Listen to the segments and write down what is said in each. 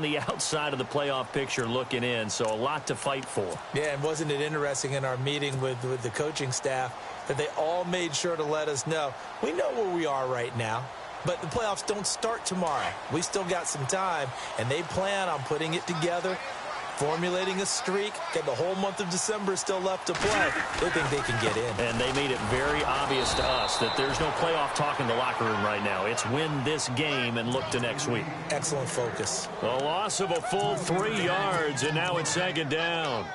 the outside of the playoff picture looking in, so a lot to fight for. Yeah, and wasn't it interesting in our meeting with the coaching staff that they all made sure to let us know, we know where we are right now, but the playoffs don't start tomorrow. We still got some time, and they plan on putting it together, formulating a streak. Got the whole month of December still left to play. They think they can get in. And they made it very obvious to us that there's no playoff talk in the locker room right now. It's win this game and look to next week. Excellent focus. The loss of a full 3 yards, and now it's second down.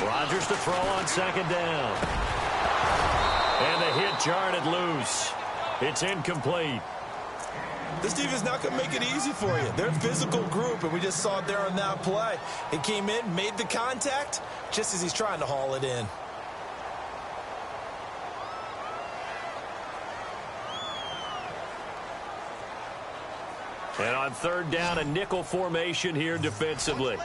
Rodgers to throw on second down. And the hit jarred it loose. It's incomplete. This defense is not going to make it easy for you. They're a physical group, and we just saw it there on that play. He came in, made the contact, just as he's trying to haul it in. And on third down, a nickel formation here defensively.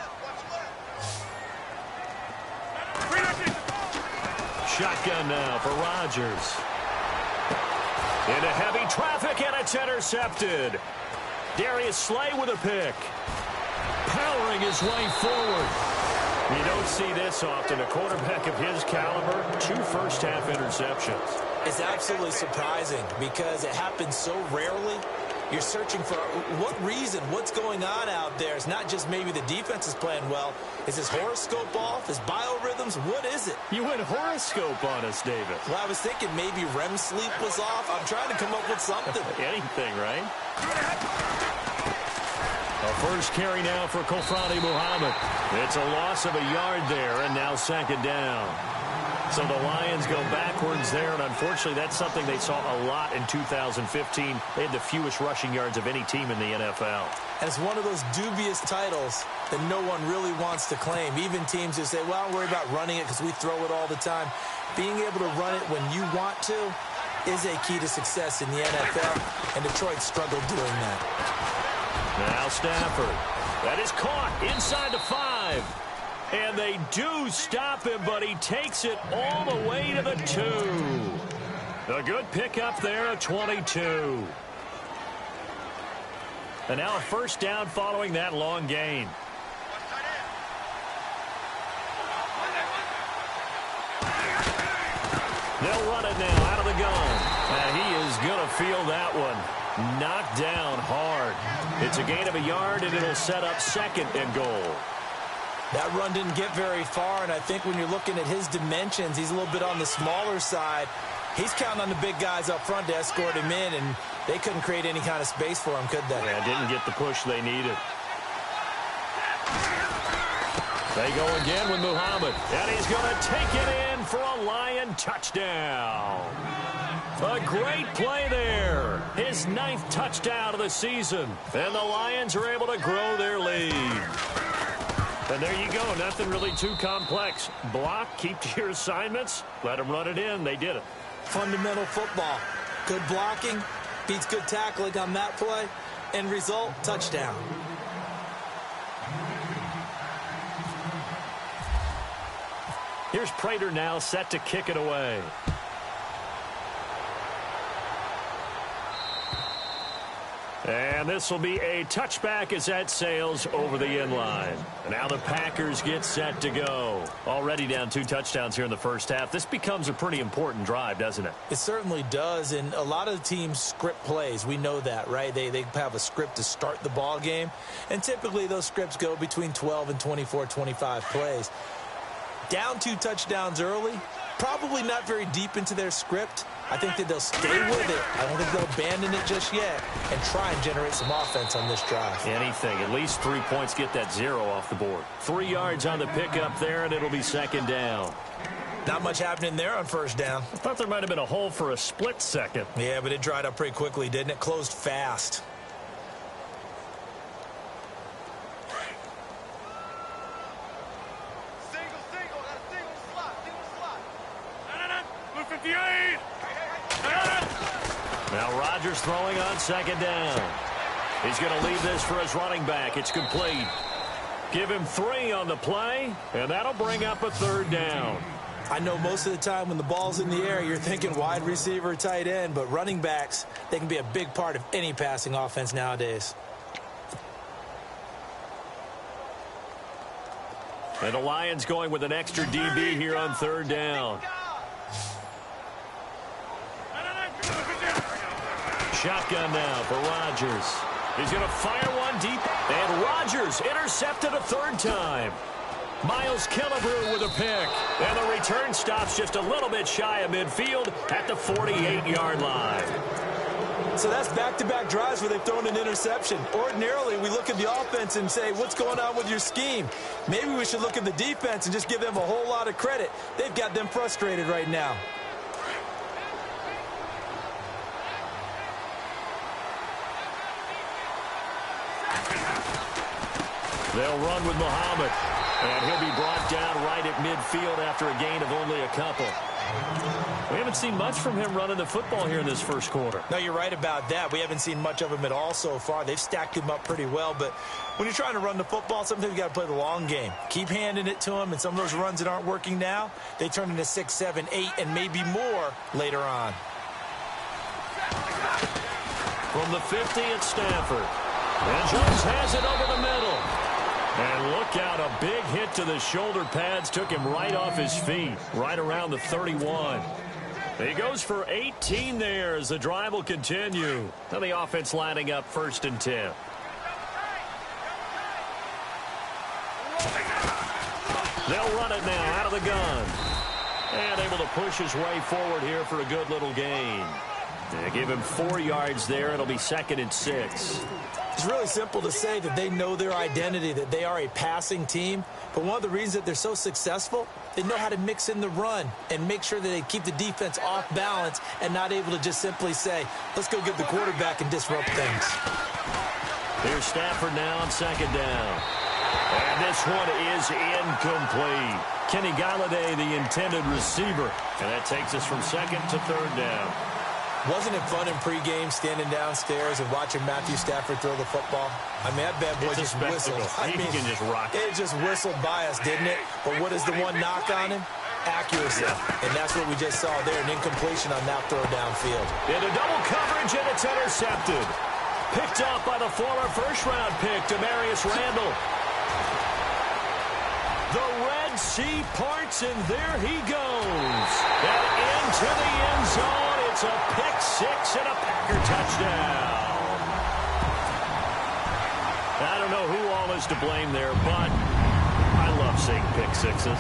Shotgun now for Rodgers. Into heavy traffic, and it's intercepted. Darius Slay with a pick. Powering his way forward. You don't see this often. A quarterback of his caliber, 2 first-half interceptions. It's absolutely surprising because it happens so rarely. You're searching for what reason, what's going on out there. It's not just maybe the defense is playing well. Is his horoscope off? His biorhythms? What is it? You went horoscope on us, David. Well, I was thinking maybe REM sleep was off. I'm trying to come up with something. Anything, right? A first carry now for Kofrani Muhammad. It's a loss of a yard there, and now second down. So the Lions go backwards there, and unfortunately that's something they saw a lot in 2015. They had the fewest rushing yards of any team in the NFL. And it's one of those dubious titles that no one really wants to claim. Even teams who say, well, I don't worry about running it because we throw it all the time. Being able to run it when you want to is a key to success in the NFL, and Detroit struggled doing that. Now Stafford. That is caught inside the 5. And they do stop him, but he takes it all the way to the 2. A good pickup there at 22. And now a first down following that long gain. They'll run it now out of the gun. And he is going to feel that one. Knocked down hard. It's a gain of a yard, and it'll set up second and goal. That run didn't get very far, and I think when you're looking at his dimensions, he's a little bit on the smaller side. He's counting on the big guys up front to escort him in, and they couldn't create any kind of space for him, could they? Yeah, didn't get the push they needed. They go again with Muhammad, and he's going to take it in for a Lion touchdown. A great play there. His 9th touchdown of the season, and the Lions are able to grow their lead. And there you go. Nothing really too complex. Block, keep to your assignments, let them run it in. They did it. Fundamental football. Good blocking beats good tackling on that play. End result, touchdown. Here's Prater now set to kick it away. And this will be a touchback as that sails over the end line. Now the Packers get set to go. Already down 2 touchdowns here in the first half. This becomes a pretty important drive, doesn't it? It certainly does, and a lot of teams script plays. We know that, right? They have a script to start the ball game, and typically those scripts go between 12 and 24, 25 plays. Down 2 touchdowns early, probably not very deep into their script. I think that they'll stay with it. I don't think they'll abandon it just yet and try and generate some offense on this drive. Anything. At least 3 points, get that 0 off the board. 3 yards on the pickup there, and it'll be second down. Not much happening there on first down. I thought there might have been a hole for a split second. Yeah, but it dried up pretty quickly, didn't it? Closed fast. Rodgers throwing on second down. He's going to leave this for his running back. It's complete. Give him 3 on the play, and that'll bring up a third down. I know most of the time when the ball's in the air, you're thinking wide receiver, tight end, but running backs, they can be a big part of any passing offense nowadays. And the Lions going with an extra DB here on third down. Shotgun now for Rodgers. He's going to fire one deep. And Rodgers intercepted a third time. Miles Killebrew with a pick. And the return stops just a little bit shy of midfield at the 48-yard line. So that's back-to-back drives where they've thrown an interception. Ordinarily, we look at the offense and say, what's going on with your scheme? Maybe we should look at the defense and just give them a whole lot of credit. They've got them frustrated right now. They'll run with Muhammad. And he'll be brought down right at midfield after a gain of only a couple. We haven't seen much from him running the football here in this first quarter. No, you're right about that. We haven't seen much of him at all so far. They've stacked him up pretty well, but when you're trying to run the football, sometimes you got to play the long game. Keep handing it to him, and some of those runs that aren't working now, they turn into 6, 7, 8, and maybe more later on. From the 50 at Stafford. And Jones has it over the middle. And look out, a big hit to the shoulder pads took him right off his feet, right around the 31. He goes for 18 there as the drive will continue. And the offense lining up 1st and 10. They'll run it now out of the gun. And able to push his way forward here for a good little gain. They give him 4 yards there. It'll be 2nd and 6. It's really simple to say that they know their identity, that they are a passing team. But one of the reasons that they're so successful, they know how to mix in the run and make sure that they keep the defense off balance and not able to just simply say, let's go get the quarterback and disrupt things. Here's Stafford now on 2nd down. And this one is incomplete. Kenny Golladay, the intended receiver. And that takes us from 2nd to 3rd down. Wasn't it fun in pregame standing downstairs and watching Matthew Stafford throw the football? I mean, that bad boy just whistled. He can just rock it. It just whistled by us, didn't it? But what is the one knock on him? Accuracy. And that's what we just saw there, an incompletion on that throw downfield. Into double coverage, and it's intercepted. Picked up by the former first-round pick, Demarius Randall. The Red Sea parts, and there he goes. And into the end zone. It's a pick 6 and a Packer touchdown. I don't know who all is to blame there, but I love seeing pick 6s.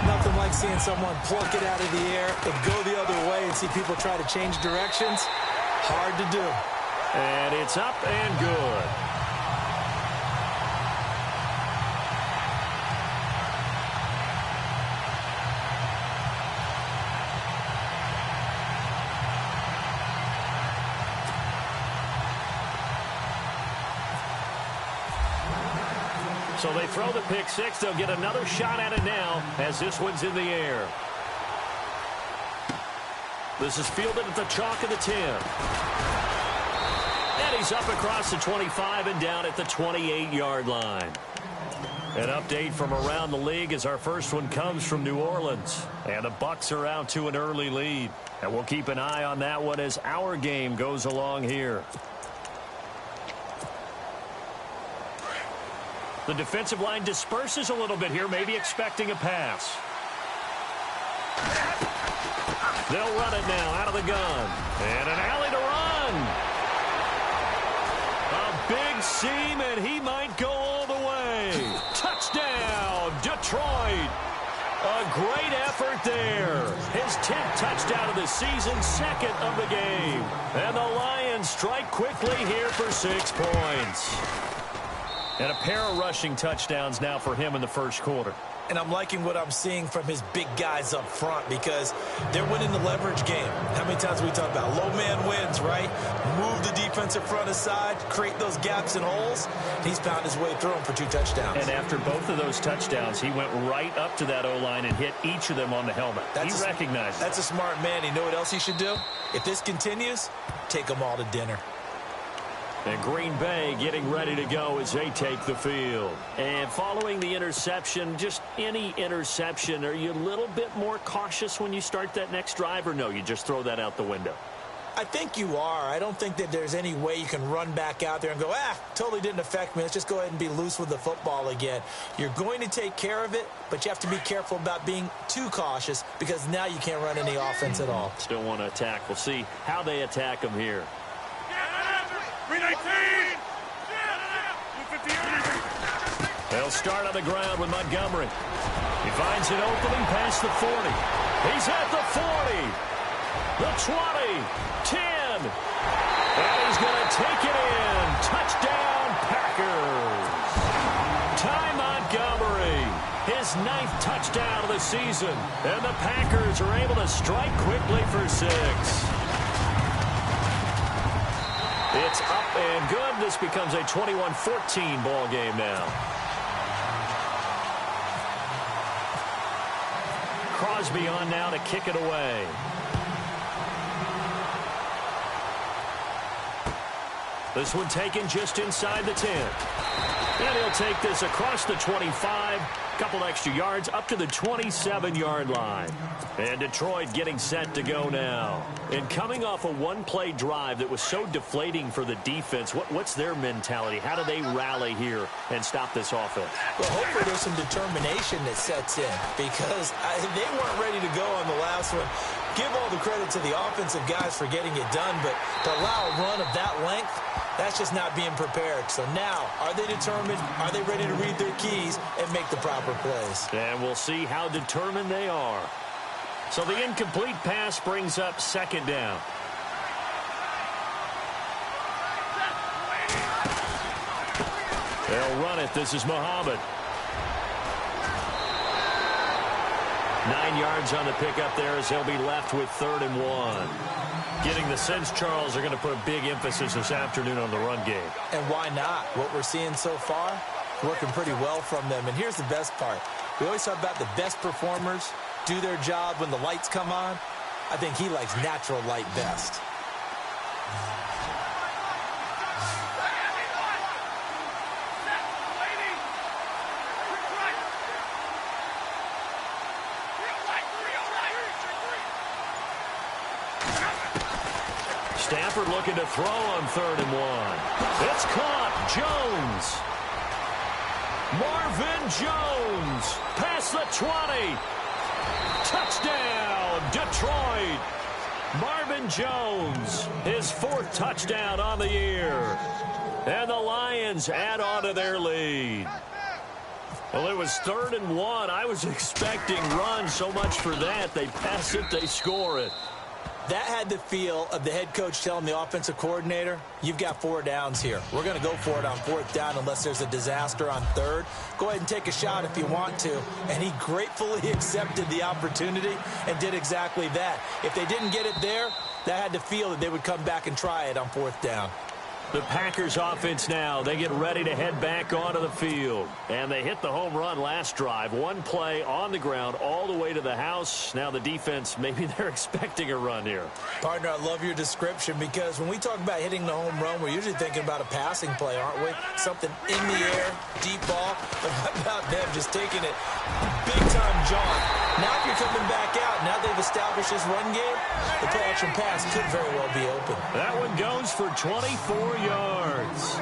Nothing like seeing someone pluck it out of the air and go the other way and see people try to change directions. Hard to do. And it's up and good. So they throw the pick 6. They'll get another shot at it now as this one's in the air. This is fielded at the chalk of the 10. And he's up across the 25 and down at the 28-yard line. An update from around the league as our first one comes from New Orleans. And the Bucs are out to an early lead. And we'll keep an eye on that one as our game goes along here. The defensive line disperses a little bit here, maybe expecting a pass. They'll run it now out of the gun. And an alley to run. A big seam, and he might go all the way. Touchdown, Detroit. A great effort there. His 10th touchdown of the season, 2nd of the game. And the Lions strike quickly here for 6 points. And a pair of rushing touchdowns now for him in the first quarter. And I'm liking what I'm seeing from his big guys up front because they're winning the leverage game. How many times we talk about low man wins, right? Move the defensive front aside, create those gaps and holes. He's found his way through them for 2 touchdowns. And after both of those touchdowns, he went right up to that O-line and hit each of them on the helmet. He recognized it. That's a smart man. You know what else he should do? If this continues, take them all to dinner. And Green Bay getting ready to go as they take the field. And following the interception, just any interception, are you a little bit more cautious when you start that next drive, or no, you just throw that out the window? I think you are. I don't think that there's any way you can run back out there and go, totally didn't affect me. Let's just go ahead and be loose with the football again. You're going to take care of it, but you have to be careful about being too cautious because now you can't run any offense at all. Still want to attack. We'll see how they attack them here. 319! They'll start on the ground with Montgomery. He finds an opening past the 40. He's at the 40. The 20. 10. And he's going to take it in. Touchdown, Packers. Ty Montgomery. His 9th touchdown of the season. And the Packers are able to strike quickly for 6. It's up and good. This becomes a 21-14 ball game now. Crosby on now to kick it away. This one taken just inside the 10. And he'll take this across the 25. Couple extra yards up to the 27-yard line. And Detroit getting set to go now. And coming off a one-play drive that was so deflating for the defense, what's their mentality? How do they rally here and stop this offense? Well, hopefully there's some determination that sets in because they weren't ready to go on the last one. Give all the credit to the offensive guys for getting it done, but to allow a run of that length, that's just not being prepared. So now, are they determined? Are they ready to read their keys and make the proper plays? And we'll see how determined they are. So the incomplete pass brings up 2nd down. They'll run it. This is Muhammad. 9 yards on the pickup there as they'll be left with 3rd and 1. Getting the sense, Charles, are going to put a big emphasis this afternoon on the run game. And why not? What we're seeing so far, working pretty well from them. And here's the best part. We always talk about the best performers do their job when the lights come on. I think he likes natural light best. Stafford looking to throw on 3rd and 1. It's caught. Jones. Marvin Jones. Past the 20. Touchdown, Detroit. Marvin Jones, his 4th touchdown on the year. And the Lions add on to their lead. Well, it was 3rd and 1. I was expecting runs, so much for that. They pass it, they score it. That had the feel of the head coach telling the offensive coordinator, you've got 4 downs here. We're going to go for it on 4th down unless there's a disaster on 3rd. Go ahead and take a shot if you want to. And he gratefully accepted the opportunity and did exactly that. If they didn't get it there, that had the feel that they would come back and try it on 4th down. The Packers offense now, they get ready to head back onto the field. And they hit the home run last drive. One play on the ground all the way to the house. Now the defense, maybe they're expecting a run here. Partner, I love your description because when we talk about hitting the home run, we're usually thinking about a passing play, aren't we? Something in the air, deep ball. But how about them just taking it big-time jaunt? Now if you're coming back out, now they've established this run game, the play-action pass could very well be open. That one goes for 24 yards.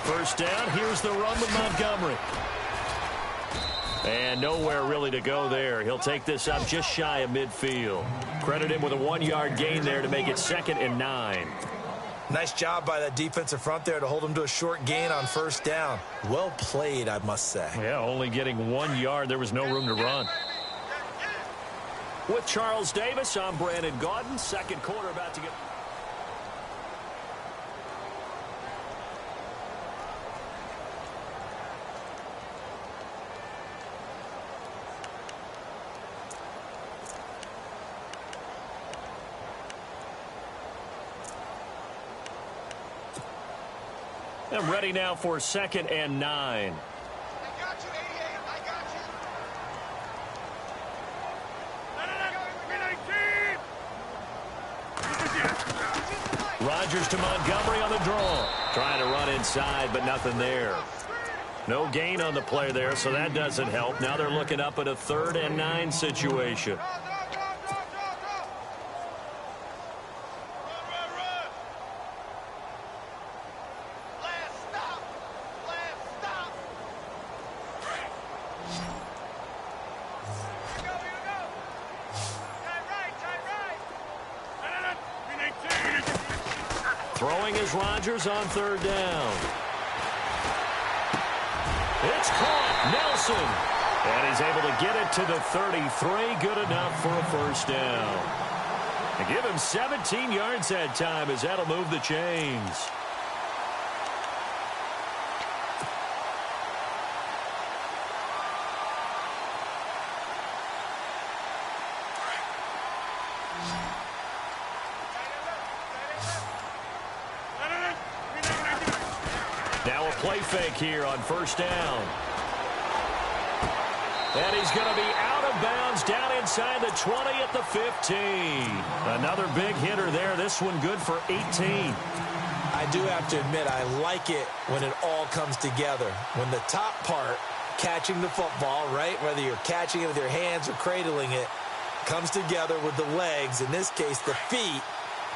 First down, here's the run with Montgomery. And nowhere really to go there. He'll take this up just shy of midfield. Credit him with a 1-yard gain there to make it 2nd and 9. Nice job by that defensive front there to hold him to a short gain on first down. Well played, I must say. Yeah, only getting 1 yard. There was no room to run. With Charles Davis, I'm Brandon Gaudin. Second quarter about to get... And ready now for 2nd and 9. I got you, 88. I got you. Rodgers to Montgomery on the draw. Trying to run inside, but nothing there. No gain on the play there, so that doesn't help. Now they're looking up at a 3rd and 9 situation. Throwing is Rodgers on 3rd down. It's caught. Nelson. And he's able to get it to the 33. Good enough for a 1st down. And give him 17 yards that time as that'll move the chains. Now a play fake here on 1st down. And he's going to be out of bounds down inside the 20 at the 15. Another big hitter there. This one good for 18. I do have to admit, I like it when it all comes together. When the top part, catching the football, right, whether you're catching it with your hands or cradling it, comes together with the legs, in this case the feet,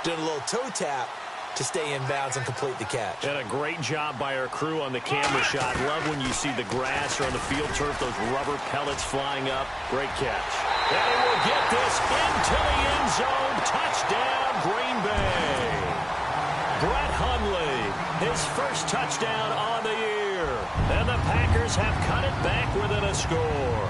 doing a little toe tap to stay in bounds and complete the catch. And a great job by our crew on the camera shot. Love when you see the grass or on the field turf, those rubber pellets flying up. Great catch. And he will get this into the end zone. Touchdown, Green Bay. Brett Hundley, his first touchdown on the year. And the Packers have cut it back within a score.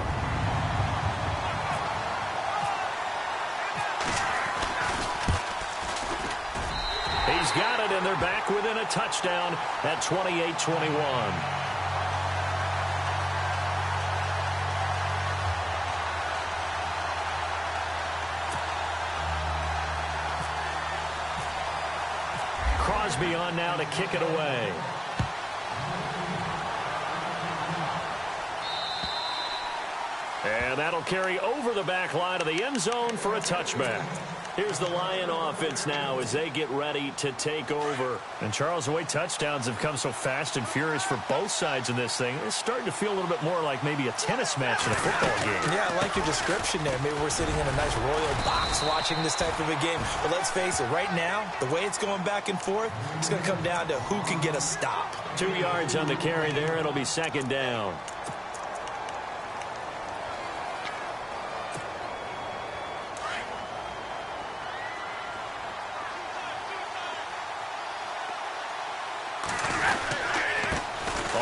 He's got it, and they're back within a touchdown at 28-21. Crosby on now to kick it away. And that'll carry over the back line of the end zone for a touchback. Here's the Lion offense now as they get ready to take over. And, Charles, the way touchdowns have come so fast and furious for both sides in this thing, it's starting to feel a little bit more like maybe a tennis match in a football game. Yeah, I like your description there. Maybe we're sitting in a nice royal box watching this type of a game. But let's face it, right now, the way it's going back and forth, it's going to come down to who can get a stop. 2 yards on the carry there. It'll be 2nd down.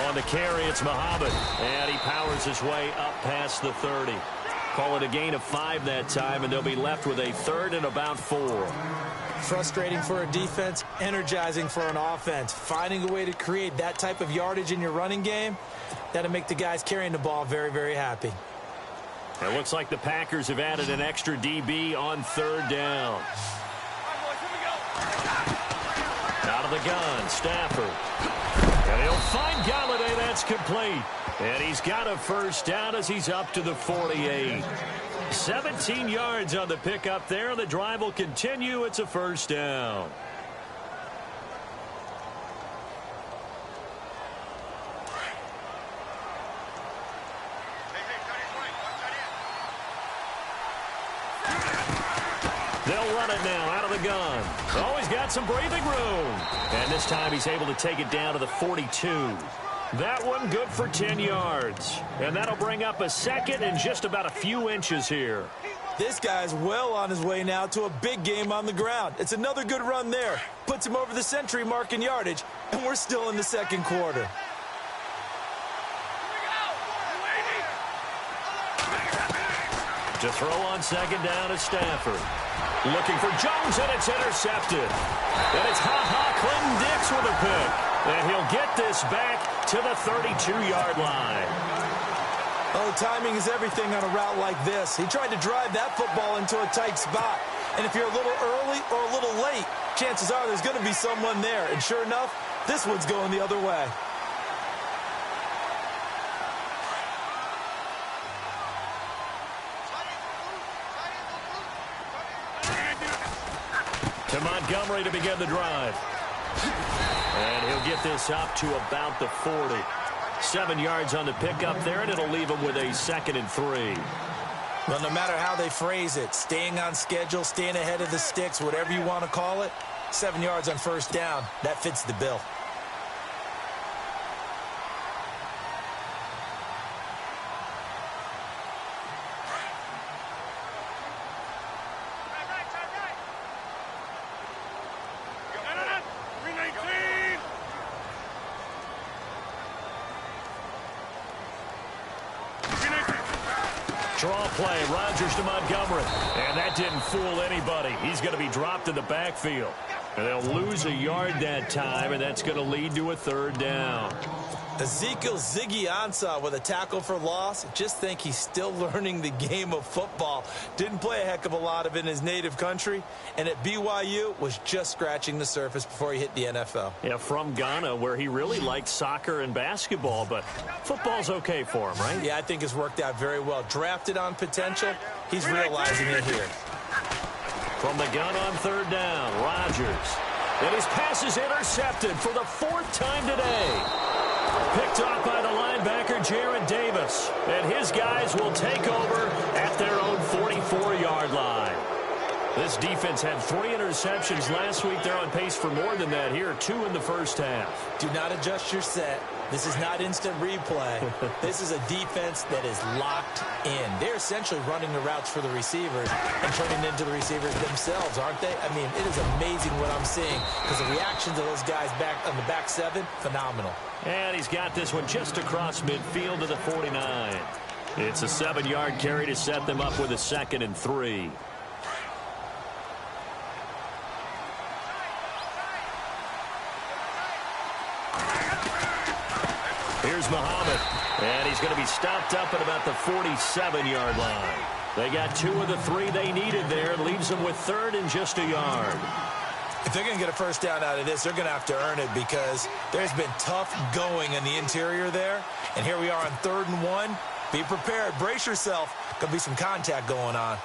On the carry, it's Muhammad. And he powers his way up past the 30. Call it a gain of 5 that time, and they'll be left with a 3rd and about 4. Frustrating for a defense, energizing for an offense. Finding a way to create that type of yardage in your running game, that'll make the guys carrying the ball very, very happy. It looks like the Packers have added an extra DB on 3rd down. Out of the gun, Stafford. And he'll find Galladay. That's complete. And he's got a 1st down as he's up to the 48. 17 yards on the pickup there. The drive will continue. It's a 1st down. They'll run it now out of the gun. Oh, he's got some breathing room. And this time he's able to take it down to the 42. That one good for 10 yards. And that'll bring up a 2nd and just about a few inches here. This guy's well on his way now to a big game on the ground. It's another good run there. Puts him over the century mark in yardage, and we're still in the 2nd quarter. To throw on 2nd down is Stafford. Looking for Jones, and it's intercepted. And it's Clinton Dix with a pick. And he'll get this back to the 32-yard line. Oh, timing is everything on a route like this. He tried to drive that football into a tight spot. And if you're a little early or a little late, chances are there's going to be someone there. And sure enough, This one's going the other way. To Montgomery to begin the drive. And he'll get this up to about the 40. 7 yards on the pickup there, and it'll leave him with a 2nd and 3. Well, no matter how they phrase it, staying on schedule, staying ahead of the sticks, whatever you want to call it, 7 yards on first down, that fits the bill. Draw play, Rodgers to Montgomery. And that didn't fool anybody. He's going to be dropped in the backfield. And they'll lose a yard that time, and that's going to lead to a 3rd down. Ezekiel Ziggy Ansah with a tackle for loss. Just think he's still learning the game of football. Didn't play a heck of a lot of it in his native country. And at BYU was just scratching the surface before he hit the NFL. Yeah, from Ghana, where he really liked soccer and basketball. But football's okay for him, right? Yeah, I think it's worked out very well. Drafted on potential. He's realizing it here. From the gun on 3rd down, Rodgers. And his pass is intercepted for the 4th time today. Picked off by the linebacker, Jarrad Davis. And his guys will take over at their own 44-yard line. This defense had 3 interceptions last week. They're on pace for more than that here, 2 in the first half. Do not adjust your set. This is not instant replay. This is a defense that is locked in. They're essentially running the routes for the receivers and turning into the receivers themselves, aren't they? I mean, it is amazing what I'm seeing because the reactions of those guys back on the back 7, phenomenal. And he's got this one just across midfield to the 49. It's a 7-yard carry to set them up with a 2nd and 3. Here's Muhammad, and he's going to be stopped up at about the 47-yard line. They got 2 of the 3 they needed there. It leaves them with 3rd and just a yard. If they're going to get a first down out of this, they're going to have to earn it because there's been tough going in the interior there. And here we are on 3rd and 1. Be prepared. Brace yourself. Going to be some contact going on.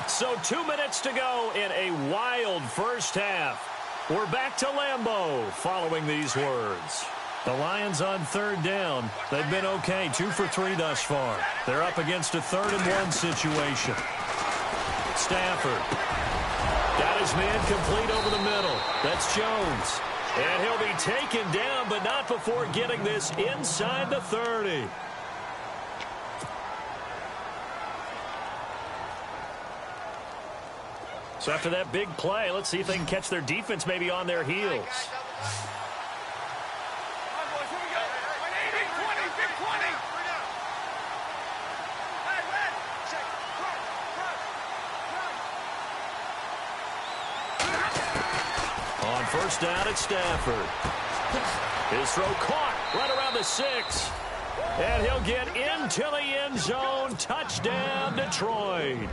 So 2 minutes to go in a wild first half. We're back to Lambeau following these words. The Lions on 3rd down. They've been okay, 2 for 3 thus far. They're up against a 3rd and 1 situation. Stafford got his man complete over the middle. That's Jones. And he'll be taken down, but not before getting this inside the 30. So after that big play, let's see if they can catch their defense maybe on their heels. On first down, it's Stafford. His throw caught right around the 6. And he'll get into the end zone. Touchdown, Detroit.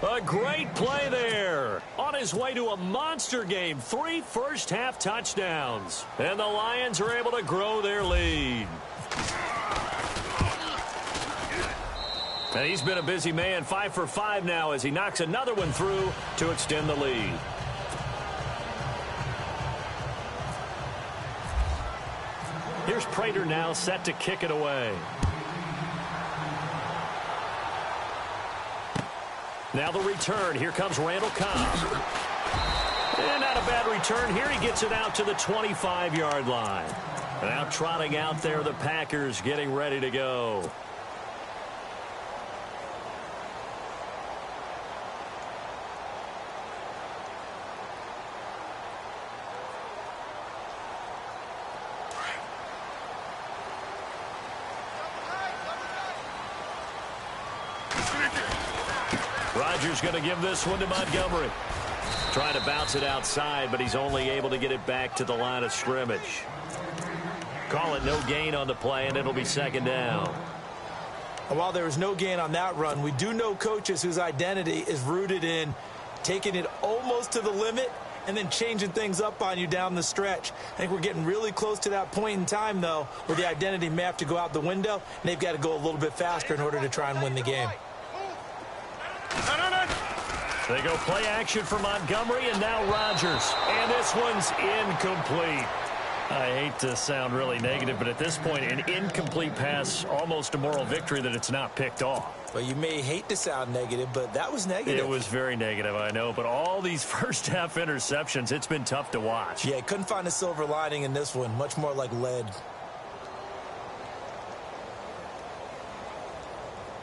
A great play there. On his way to a monster game. 3 first-half touchdowns. And the Lions are able to grow their lead. And he's been a busy man. 5 for 5 now as he knocks another one through to extend the lead. Here's Prater now set to kick it away. Now the return. Here comes Randall Cobb. And not a bad return. Here he gets it out to the 25-yard line. Now trotting out there, the Packers getting ready to go. Rodgers going to give this one to Montgomery. Trying to bounce it outside, but he's only able to get it back to the line of scrimmage. Call it no gain on the play, and it'll be 2nd down. And while there was no gain on that run, we do know coaches whose identity is rooted in taking it almost to the limit and then changing things up on you down the stretch. I think we're getting really close to that point in time, though, where the identity may have to go out the window, and they've got to go a little bit faster in order to try and win the game. They go play action for Montgomery, and now Rodgers. And this one's incomplete. I hate to sound really negative, but at this point, an incomplete pass, almost a moral victory that it's not picked off. Well, you may hate to sound negative, but that was negative. It was very negative, I know, but all these first-half interceptions, it's been tough to watch. Yeah, couldn't find a silver lining in this one. Much more like lead.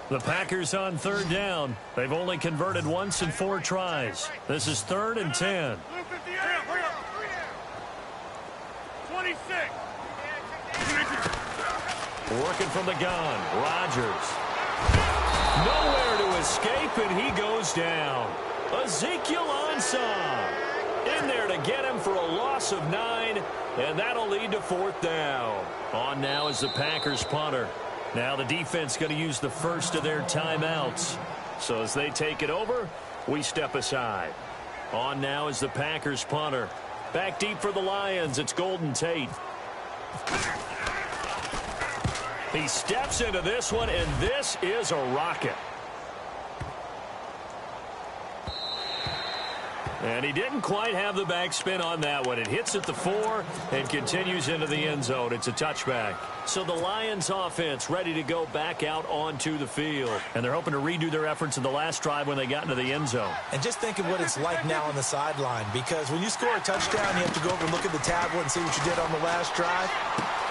The Packers on third down. They've only converted once in 4 tries. This is 3rd and 10. 26. Working from the gun, Rodgers. Nowhere to escape, and he goes down. Ezekiel Ansah in there to get him for a loss of 9, and that'll lead to 4th down. On now is the Packers punter. Now the defense going to use the first of their timeouts. So as they take it over, we step aside. On now is the Packers punter. Back deep for the Lions, it's Golden Tate. He steps into this one, and this is a rocket. And he didn't quite have the backspin on that one. It hits at the 4 and continues into the end zone. It's a touchback. So the Lions offense ready to go back out onto the field. And they're hoping to redo their efforts in the last drive when they got into the end zone. And just think of what it's like now on the sideline, because when you score a touchdown, you have to go over and look at the tablet and see what you did on the last drive.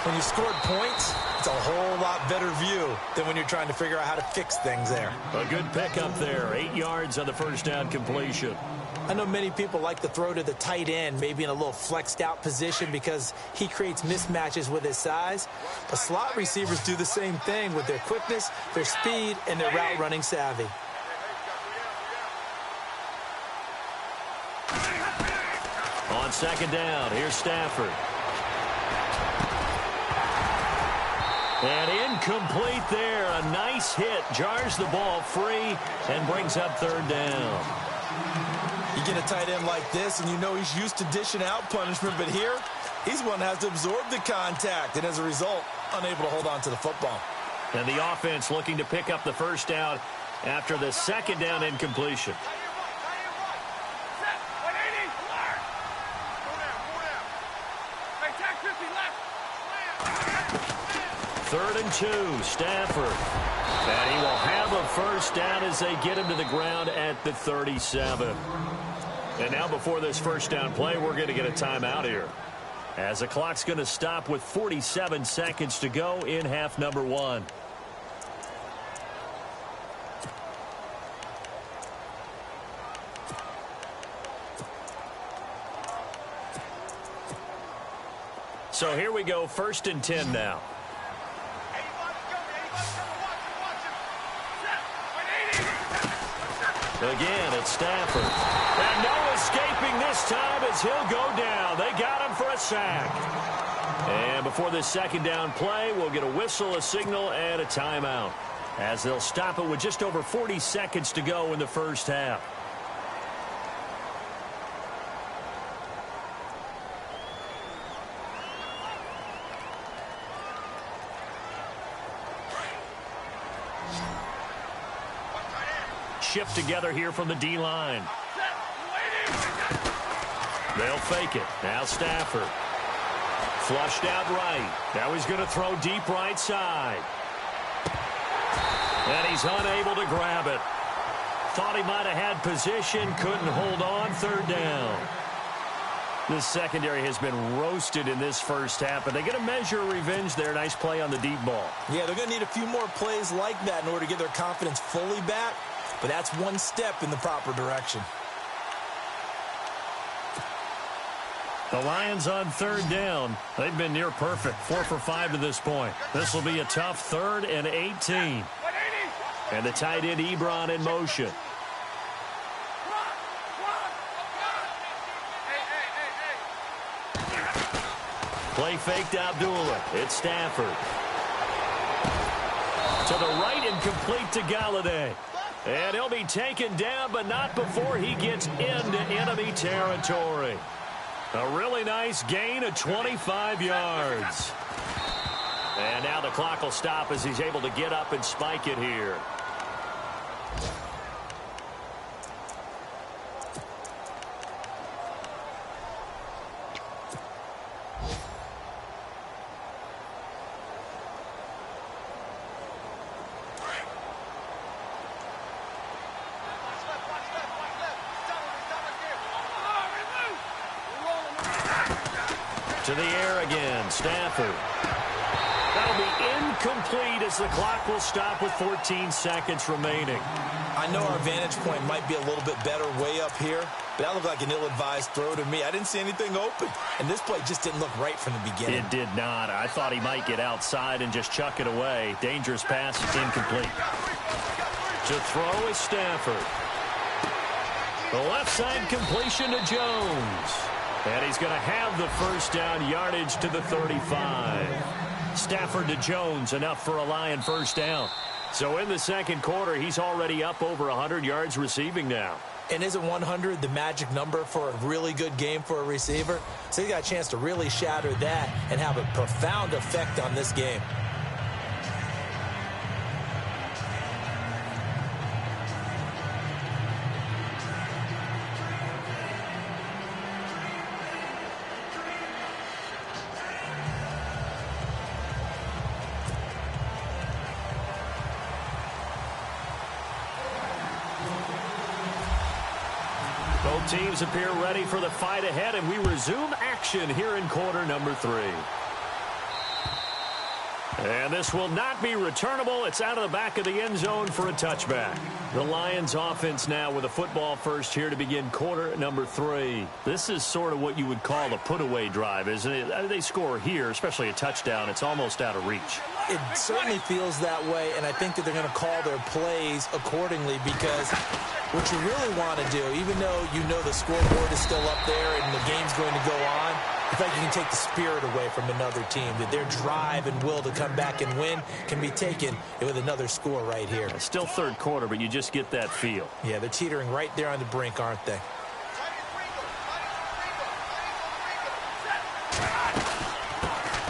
When you scored points, it's a whole lot better view than when you're trying to figure out how to fix things there. A good pickup there. 8 yards on the first down completion. I know many people like to throw to the tight end, maybe in a little flexed out position because he creates mismatches with his size. But slot receivers do the same thing with their quickness, their speed, and their route running savvy. On second down, here's Stafford. And incomplete there. A nice hit. Jars the ball free and brings up 3rd down. You get a tight end like this, and you know he's used to dishing out punishment, but here, he's one that has to absorb the contact, and as a result, unable to hold on to the football. And the offense looking to pick up the first down after the second down incompletion. 3rd and 2, Stafford. And he will have a first down as they get him to the ground at the 37. And now before this first down play, we're going to get a timeout here, as the clock's going to stop with 47 seconds to go in half number 1. So here we go, 1st and 10 now. Again, it's Stafford. And no escaping this time as he'll go down. They got him for a sack. And before this second down play, we'll get a whistle, a signal, and a timeout, as they'll stop it with just over 40 seconds to go in the first half. Shift together here from the D-line. They'll fake it. Now Stafford. Flushed out right. Now he's going to throw deep right side. And he's unable to grab it. Thought he might have had position. Couldn't hold on. 3rd down. This secondary has been roasted in this first half, but they get a measure of revenge there. Nice play on the deep ball. Yeah, they're going to need a few more plays like that in order to get their confidence fully back. But that's one step in the proper direction. The Lions on 3rd down. They've been near perfect. 4 for 5 to this point. This will be a tough 3rd and 18. And the tight end Ebron in motion. Play faked Abdullah. It's Stafford. To the right and complete to Galladay. And he'll be taken down, but not before he gets into enemy territory. A really nice gain of 25 yards. And now the clock will stop as he's able to get up and spike it here. To the air again, Stafford. That'll be incomplete as the clock will stop with 14 seconds remaining. I know our vantage point might be a little bit better way up here, but that looked like an ill-advised throw to me. I didn't see anything open, and this play just didn't look right from the beginning. It did not. I thought he might get outside and just chuck it away. Dangerous pass, incomplete. To throw is Stafford. The left side completion to Jones. And he's going to have the first down, yardage to the 35. Stafford to Jones, enough for a Lion first down. So in the second quarter, he's already up over 100 yards receiving now. And isn't 100 the magic number for a really good game for a receiver? So he got a chance to really shatter that and have a profound effect on this game. Both teams appear ready for the fight ahead, and we resume action here in quarter number 3. And this will not be returnable. It's out of the back of the end zone for a touchback. The Lions offense now with a football first here to begin quarter number 3. This is sort of what you would call a put-away drive, isn't it? They score here, especially a touchdown. It's almost out of reach. It certainly feels that way, and I think that they're going to call their plays accordingly because what you really want to do, even though you know the scoreboard is still up there and the game's going to go on, I feel like you can take the spirit away from another team, that their drive and will to come back and win can be taken with another score right here. It's still third quarter, but you just get that feel. Yeah, they're teetering right there on the brink, aren't they?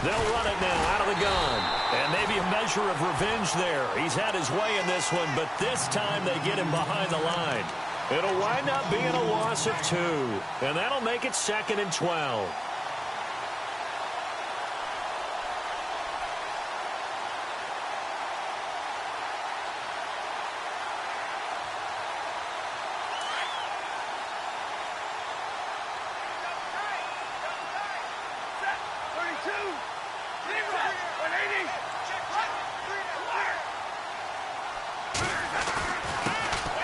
They'll run it now out of the gun. And maybe a measure of revenge there. He's had his way in this one, but this time they get him behind the line. It'll wind up being a loss of 2. And that'll make it 2nd and 12.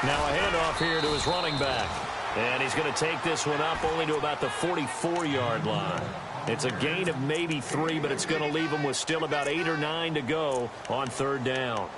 Now a handoff here to his running back. And he's going to take this one up only to about the 44-yard line. It's a gain of maybe 3, but it's going to leave him with still about 8 or 9 to go on third down.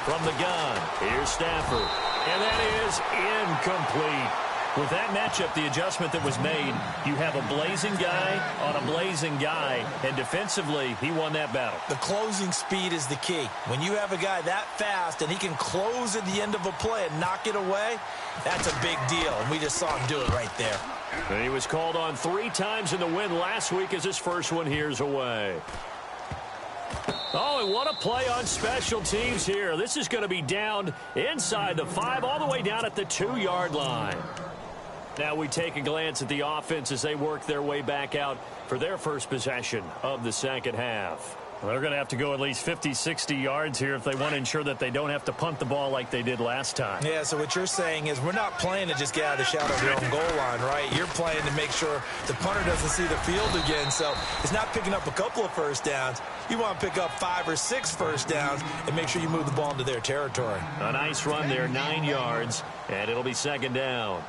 From the gun, here's Stafford. And that is incomplete. With that matchup, the adjustment that was made, you have a blazing guy on a blazing guy, and defensively, he won that battle. The closing speed is the key. When you have a guy that fast and he can close at the end of a play and knock it away, that's a big deal, and we just saw him do it right there. And he was called on 3 times in the win last week as his first one here's away. Oh, and what a play on special teams here. This is going to be down inside the 5, all the way down at the 2-yard line. Now we take a glance at the offense as they work their way back out for their first possession of the second half. Well, they're going to have to go at least 50, 60 yards here if they want to ensure that they don't have to punt the ball like they did last time. Yeah, so what you're saying is we're not playing to just get out of the shadow of your own goal line, right? You're playing to make sure the punter doesn't see the field again. So it's not picking up a couple of first downs. You want to pick up 5 or 6 first downs and make sure you move the ball into their territory. A nice run there, 9 yards, and it'll be second down.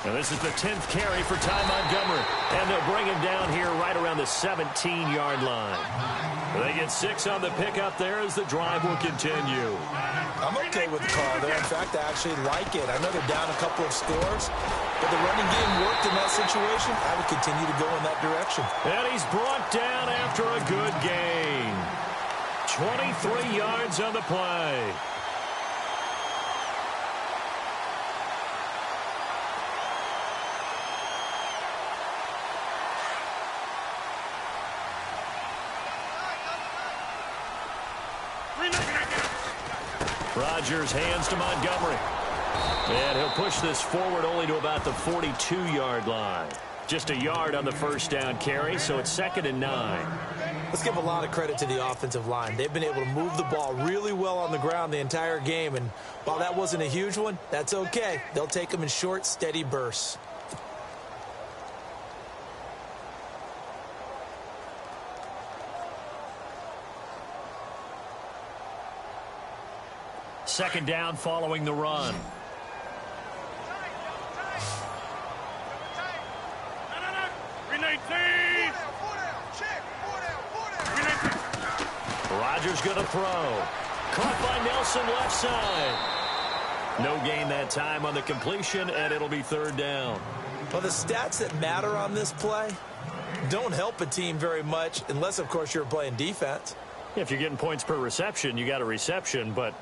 And this is the 10th carry for Ty Montgomery. And they'll bring him down here right around the 17-yard line. They get 6 on the pickup there as the drive will continue. I'm okay with the call there. In fact, I actually like it. I know they're down a couple of scores, but the running game worked in that situation. I would continue to go in that direction. And he's brought down after a good gain. 23 yards on the play. Rodgers hands to Montgomery. And he'll push this forward only to about the 42-yard line. Just a yard on the first down carry, so it's 2nd and 9. Let's give a lot of credit to the offensive line. They've been able to move the ball really well on the ground the entire game, and while that wasn't a huge one, that's okay. They'll take them in short, steady bursts. Second down following the run. Rodgers going to throw. Caught by Nelson left side. No gain that time on the completion, and it'll be 3rd down. Well, the stats that matter on this play don't help a team very much unless, of course, you're playing defense. If you're getting points per reception, you got a reception, but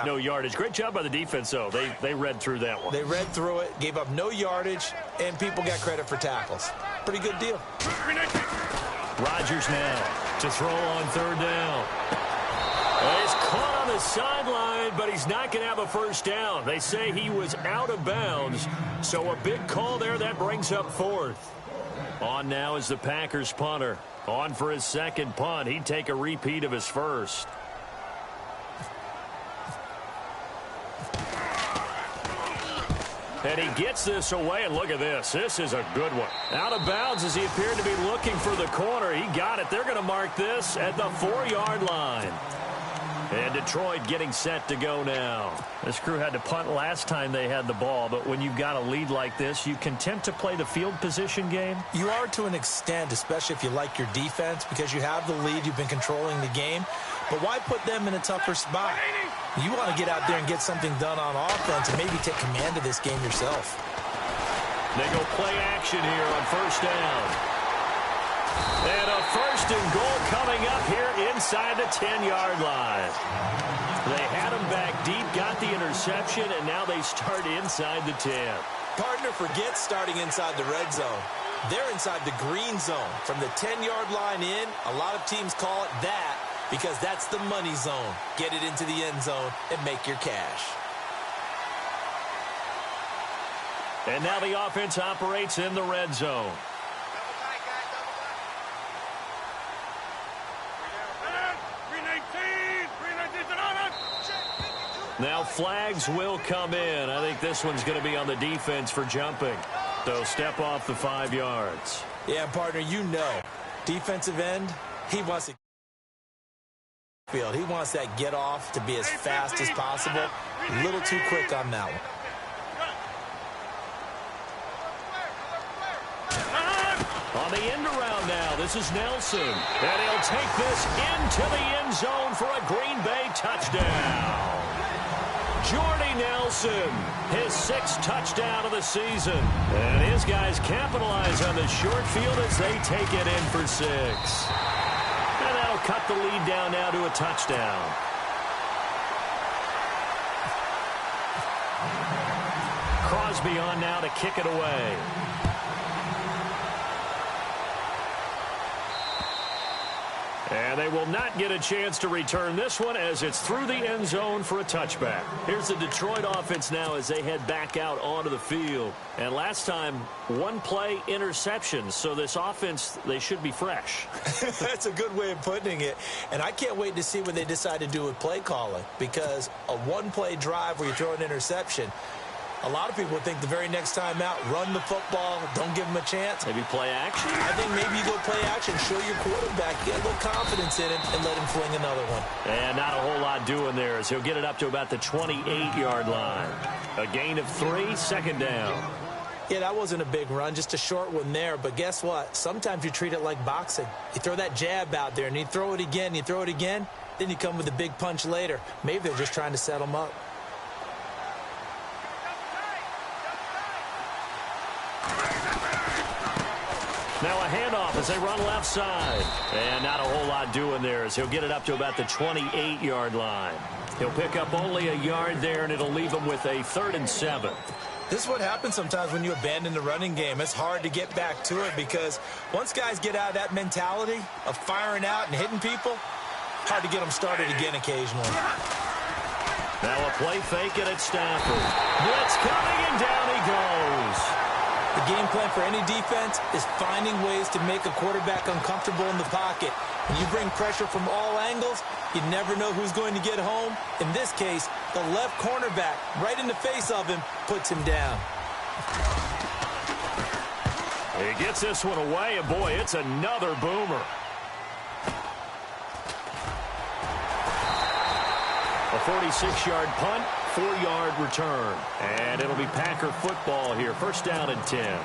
no yardage. Great job by the defense, though. They read through that one. They read through it, gave up no yardage, and people got credit for tackles. Pretty good deal. Rodgers now to throw on 3rd down. He's caught on the sideline, but he's not going to have a first down. They say he was out of bounds, so a big call there. That brings up 4th. On now is the Packers punter. On for his second punt. He'd take a repeat of his first. And he gets this away, and look at this. This is a good one. Out of bounds as he appeared to be looking for the corner. He got it. They're going to mark this at the 4-yard line. And Detroit getting set to go now. This crew had to punt last time they had the ball, but when you've got a lead like this, you content to play the field position game? You are to an extent, especially if you like your defense, because you have the lead, you've been controlling the game. But why put them in a tougher spot? You want to get out there and get something done on offense and maybe take command of this game yourself. They go play action here on 1st down. And a 1st and goal coming up here inside the 10-yard line. They had him back deep, got the interception, and now they start inside the 10. Partner, forget starting inside the red zone. They're inside the green zone. From the 10-yard line in, a lot of teams call it that because that's the money zone. Get it into the end zone and make your cash. And now the offense operates in the red zone. Now flags will come in. I think this one's going to be on the defense for jumping. So step off the 5 yards. Yeah, partner, you know. Defensive end, he wants to field. He wants that get off to be as fast as possible. A little too quick on that one. On the end around now, this is Nelson. And he'll take this into the end zone for a Green Bay touchdown. Jordy Nelson, his 6th touchdown of the season. And his guys capitalize on the short field as they take it in for 6. And that'll cut the lead down now to a touchdown. Crosby on now to kick it away. And they will not get a chance to return this one as it's through the end zone for a touchback. Here's the Detroit offense now as they head back out onto the field. And last time, 1 play interceptions. So this offense, they should be fresh. That's a good way of putting it. And I can't wait to see what they decide to do with play calling, because a 1-play drive where you throw an interception, a lot of people think the very next time out, run the football, don't give them a chance. Maybe play action? I think maybe you go play action, show your quarterback, get a little confidence in him, and let him fling another one. And not a whole lot doing there as he'll get it up to about the 28-yard line. A gain of 3, 2nd down. Yeah, that wasn't a big run, just a short one there. But guess what? Sometimes you treat it like boxing. You throw that jab out there, and you throw it again, then you come with a big punch later. Maybe they're just trying to set him up. Now a handoff as they run left side. And not a whole lot doing there as he'll get it up to about the 28-yard line. He'll pick up only a yard there, and it'll leave him with a 3rd and 7. This is what happens sometimes when you abandon the running game. It's hard to get back to it because once guys get out of that mentality of firing out and hitting people, hard to get them started again occasionally. Now a play fake it at Stafford. Blitz coming, and down he goes. The game plan for any defense is finding ways to make a quarterback uncomfortable in the pocket. When you bring pressure from all angles, you never know who's going to get home. In this case, the left cornerback, right in the face of him, puts him down. He gets this one away, and boy, it's another boomer. A 46-yard punt, 4-yard return. And it'll be Packer football here. 1st down and 10.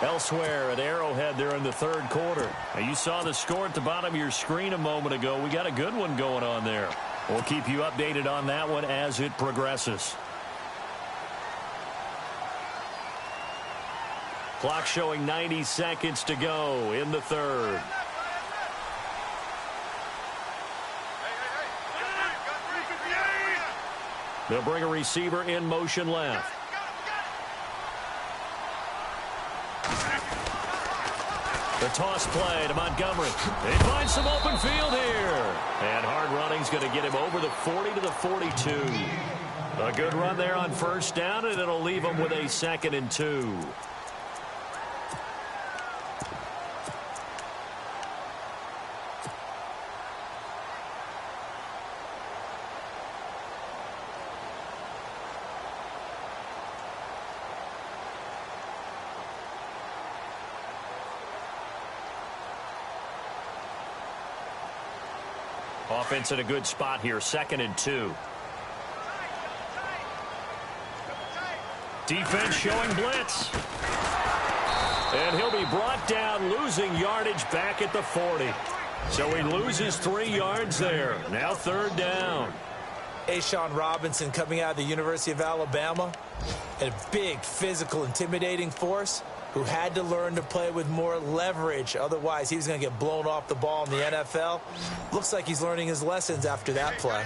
Elsewhere at Arrowhead there in the 3rd quarter. Now, you saw the score at the bottom of your screen a moment ago. We got a good one going on there. We'll keep you updated on that one as it progresses. Clock showing 90 seconds to go in the 3rd. They'll bring a receiver in motion left. The toss play to Montgomery. They find some open field here. And hard running's going to get him over the 40 to the 42. A good run there on 1st down, and it'll leave him with a 2nd and 2. Offense in a good spot here, 2nd and 2. Defense showing blitz. And he'll be brought down, losing yardage back at the 40. So he loses 3 yards there. Now 3rd down. A'Shawn Robinson coming out of the University of Alabama. A big, physical, intimidating force who had to learn to play with more leverage. Otherwise, he was going to get blown off the ball in the NFL. Looks like he's learning his lessons after that play.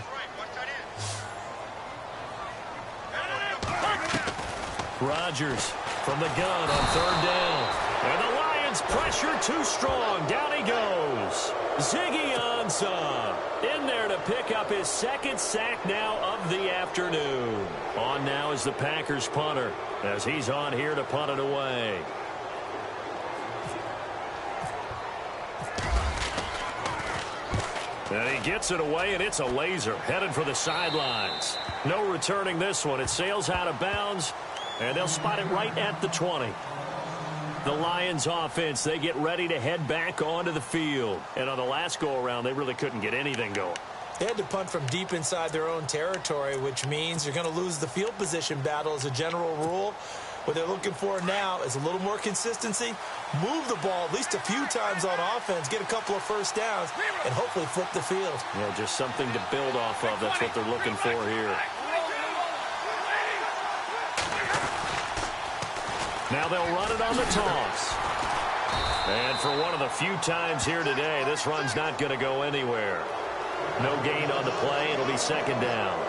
Rodgers from the gun on 3rd down. And the Lions pressure too strong. Down he goes. Ziggy Ansah in there to pick up his 2nd sack now of the afternoon. On now is the Packers punter as he's on here to punt it away. And he gets it away, and it's a laser headed for the sidelines. No returning this one. It sails out of bounds, and they'll spot it right at the 20. The Lions offense, they get ready to head back onto the field. And on the last go-around, they really couldn't get anything going. They had to punt from deep inside their own territory, which means you're going to lose the field position battle as a general rule. What they're looking for now is a little more consistency, move the ball at least a few times on offense, get a couple of 1st downs, and hopefully flip the field. Yeah, just something to build off of. That's what they're looking for here. Now they'll run it on the toss. And for one of the few times here today, this run's not going to go anywhere. No gain on the play. It'll be 2nd down.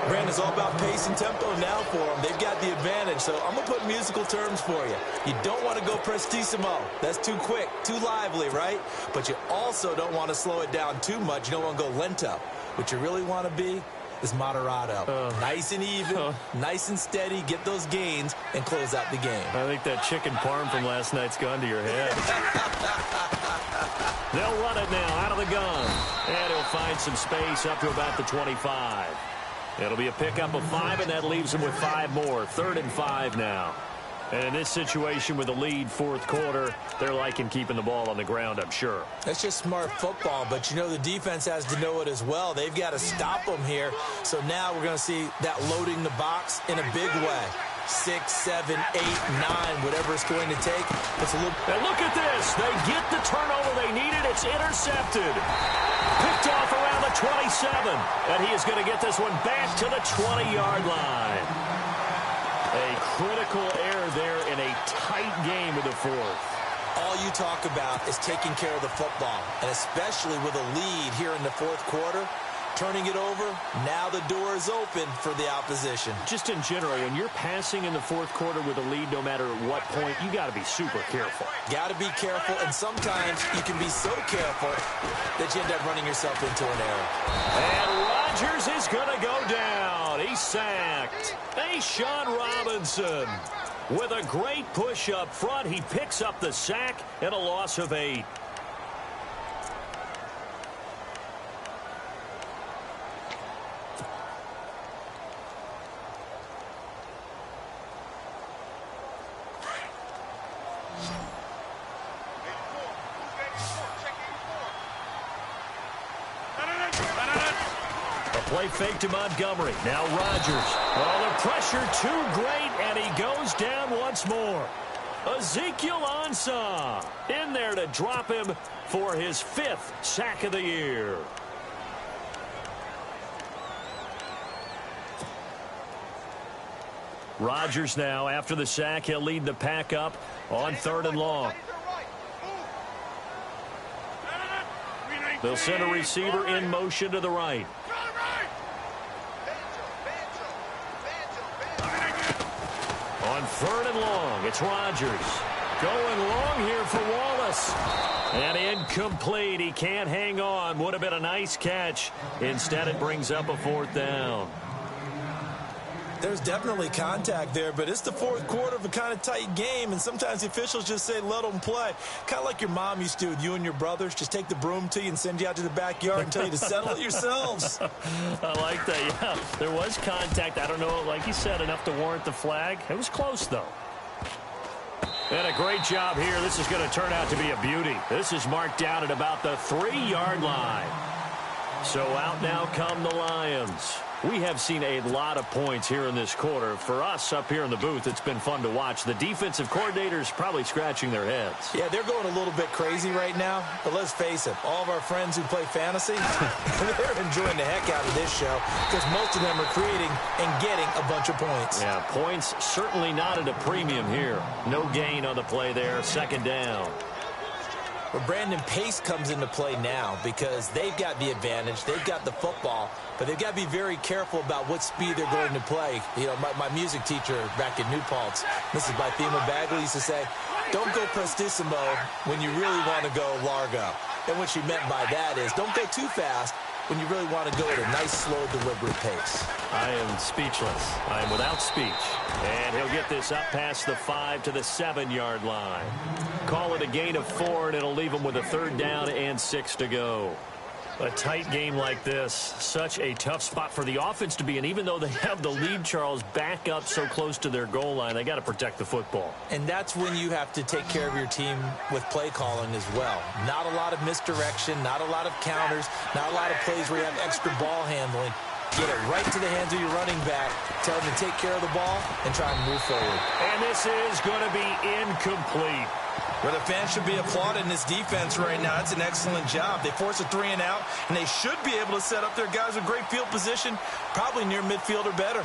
Brandon, it's all about pace and tempo now for them. They've got the advantage, so I'm going to put musical terms for you. You don't want to go prestissimo. That's too quick, too lively, right? But you also don't want to slow it down too much. You don't want to go lento. What you really want to be is moderato. Nice and even, nice and steady, get those gains, and close out the game. I think that chicken parm from last night's gone to your head. They'll run it now out of the gun. And he'll find some space up to about the 25. It'll be a pickup of 5, and that leaves him with 5 more. 3rd and 5 now. And in this situation with the lead 4th quarter, they're liking keeping the ball on the ground, I'm sure. That's just smart football, but you know the defense has to know it as well. They've got to stop them here. So now we're going to see that loading the box in a big way. 6, 7, 8, 9, whatever it's going to take. It's a little. And look at this. They get the turnover they needed. It's intercepted. Picked off around the 27. And he is going to get this one back to the 20-yard line. A critical error there in a tight game of the fourth. All you talk about is taking care of the football, and especially with a lead here in the fourth quarter. Turning it over, now the door is open for the opposition. Just in general, when you're passing in the fourth quarter with a lead, no matter at what point, you got to be super careful. Got to be careful, and sometimes you can be so careful that you end up running yourself into an error. And Rodgers is going to go down. He's sacked. Sean Robinson with a great push up front. He picks up the sack and a loss of 8. Play fake to Montgomery. Now Rodgers. Oh, the pressure too great, and he goes down once more. Ezekiel Ansah in there to drop him for his 5th sack of the year. Rodgers now, after the sack, he'll lead the pack up on 3rd and long. They'll send a receiver in motion to the right. On 3rd and long, it's Rodgers. Going long here for Wallace. And incomplete. He can't hang on. Would have been a nice catch. Instead, it brings up a 4th down. There's definitely contact there, but it's the fourth quarter of a kind of tight game, and sometimes the officials just say, let them play. Kind of like your mom used to with you and your brothers. Just take the broom to you and send you out to the backyard and tell you to settle it yourselves. I like that, yeah. There was contact. I don't know, like you said, enough to warrant the flag. It was close, though. And a great job here. This is going to turn out to be a beauty. This is marked down at about the 3-yard line. So out now come the Lions. We have seen a lot of points here in this quarter. For us up here in the booth, it's been fun to watch. The defensive coordinators probably scratching their heads. Yeah, they're going a little bit crazy right now. But let's face it, all of our friends who play fantasy, they're enjoying the heck out of this show because most of them are creating and getting a bunch of points. Yeah, points certainly not at a premium here. No gain on the play there. 2nd down. Well, Brandon, pace comes into play now because they've got the advantage. They've got the football, but they've got to be very careful about what speed they're going to play. You know, my music teacher back in New Paltz, Mrs. Bythema Bagley, used to say, don't go prestissimo when you really want to go largo. And what she meant by that is don't go too fast when you really want to go at a nice, slow, deliberate pace. I am speechless. I am without speech. And he'll get this up past the 5 to the 7-yard line. Call it a gain of 4, and it'll leave him with a 3rd down and 6 to go. A tight game like this, such a tough spot for the offense to be in. Even though they have the lead, Charles, back up so close to their goal line, they got to protect the football. And that's when you have to take care of your team with play calling as well. Not a lot of misdirection, not a lot of counters, not a lot of plays where you have extra ball handling. Get it right to the hands of your running back. Tell him to take care of the ball and try and move forward. And this is going to be incomplete. Well, the fans should be applauding this defense right now. It's an excellent job. They force a 3 and out, and they should be able to set up their guys with great field position, probably near midfield or better.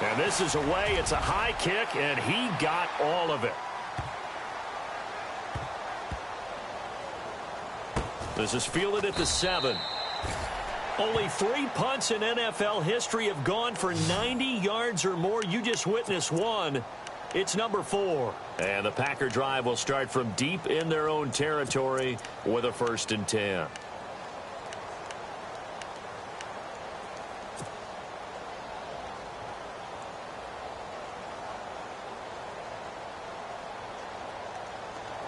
And this is away. It's a high kick, and he got all of it. This is fielded at the 7. Only 3 punts in NFL history have gone for 90 yards or more. You just witnessed one. It's number 4. And the Packer drive will start from deep in their own territory with a 1st and 10.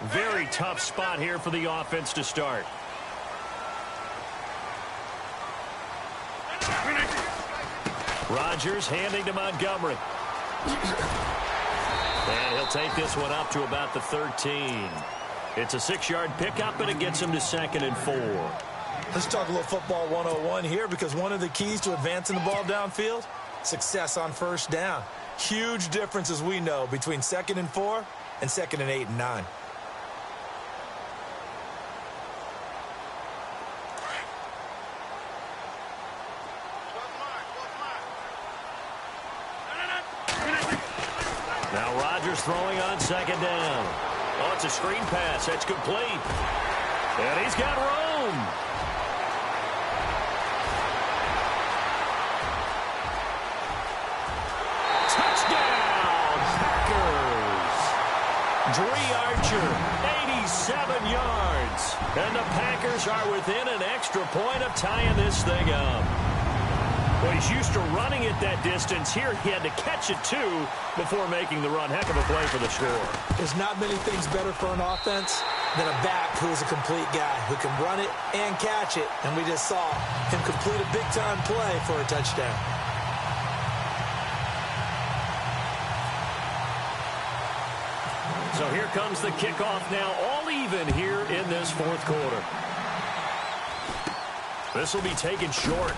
Very tough spot here for the offense to start. Rodgers handing to Montgomery. And he'll take this one up to about the 13. It's a 6-yard pickup, and it gets him to 2nd and 4. Let's talk a little football 101 here, because one of the keys to advancing the ball downfield, success on first down. Huge difference, as we know, between 2nd and 4 and 2nd and 8 and 9. Now Rodgers throwing on 2nd down. Oh, it's a screen pass. That's complete. And he's got room. Touchdown, Packers. Dre Archer, 87 yards. And the Packers are within an extra point of tying this thing up. Well, he's used to running it that distance. Here he had to catch it, too, before making the run. Heck of a play for the score. There's not many things better for an offense than a back who is a complete guy who can run it and catch it. And we just saw him complete a big-time play for a touchdown. So here comes the kickoff now, all even here in this 4th quarter. This will be taken short.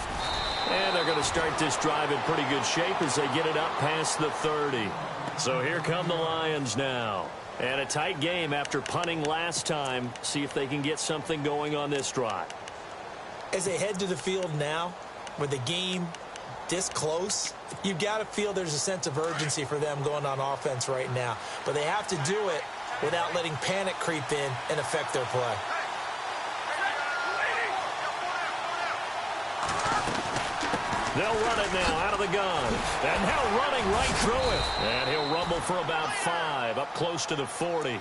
And they're going to start this drive in pretty good shape as they get it up past the 30. So here come the Lions now. And a tight game after punting last time. See if they can get something going on this drive. As they head to the field now, with the game this close, you've got to feel there's a sense of urgency for them going on offense right now. But they have to do it without letting panic creep in and affect their play. They'll run it now out of the gun. And now running right through it. And he'll rumble for about 5, up close to the 40.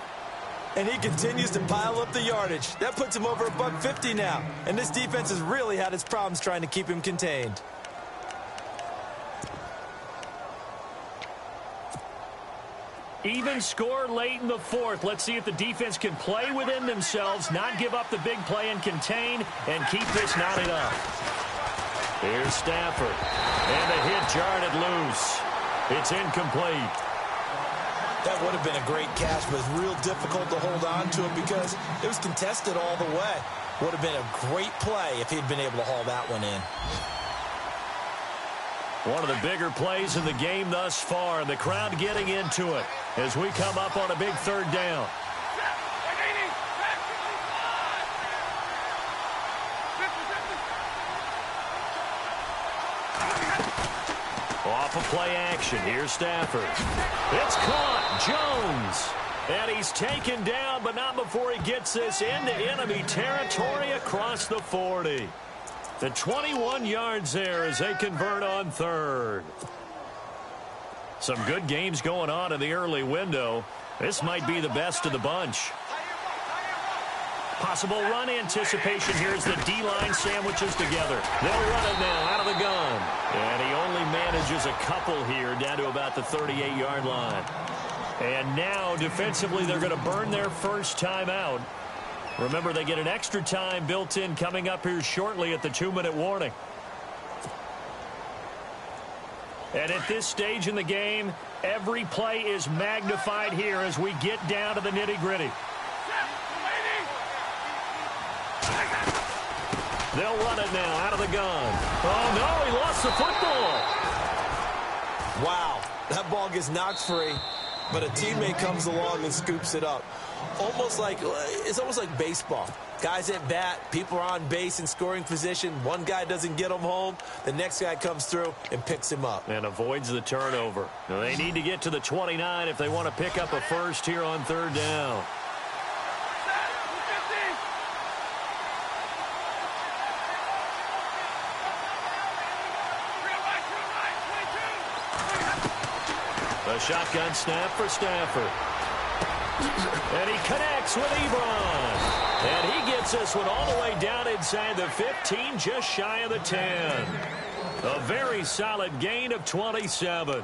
And he continues to pile up the yardage. That puts him over $150 now. And this defense has really had its problems trying to keep him contained. Even score late in the 4th. Let's see if the defense can play within themselves, not give up the big play and contain, and keep this knotted up. Here's Stafford. And the hit jarred it loose. It's incomplete. That would have been a great catch, but it's real difficult to hold on to it because it was contested all the way. Would have been a great play if he'd been able to haul that one in. One of the bigger plays in the game thus far, and the crowd getting into it as we come up on a big 3rd down. Off of play action. Here's Stafford. It's caught. Jones. And he's taken down, but not before he gets this into enemy territory across the 40. The 21 yards there as they convert on 3rd. Some good games going on in the early window. This might be the best of the bunch. Possible run anticipation here as the D-line sandwiches together. They'll run it now out of the gun. And he only manages a couple here down to about the 38-yard line. And now defensively they're going to burn their first time out. Remember, they get an extra time built in coming up here shortly at the 2-minute warning. And at this stage in the game, every play is magnified here as we get down to the nitty-gritty. They'll run it now out of the gun. Oh, no, he lost the football. Wow, that ball gets knocked free, but a teammate comes along and scoops it up. It's almost like baseball. Guys at bat, people are on base in scoring position. One guy doesn't get him home. The next guy comes through and picks him up. And avoids the turnover. Now, they need to get to the 29 if they want to pick up a first here on 3rd down. A shotgun snap for Stafford. And he connects with Ebron. And he gets this one all the way down inside the 15, just shy of the 10. A very solid gain of 27.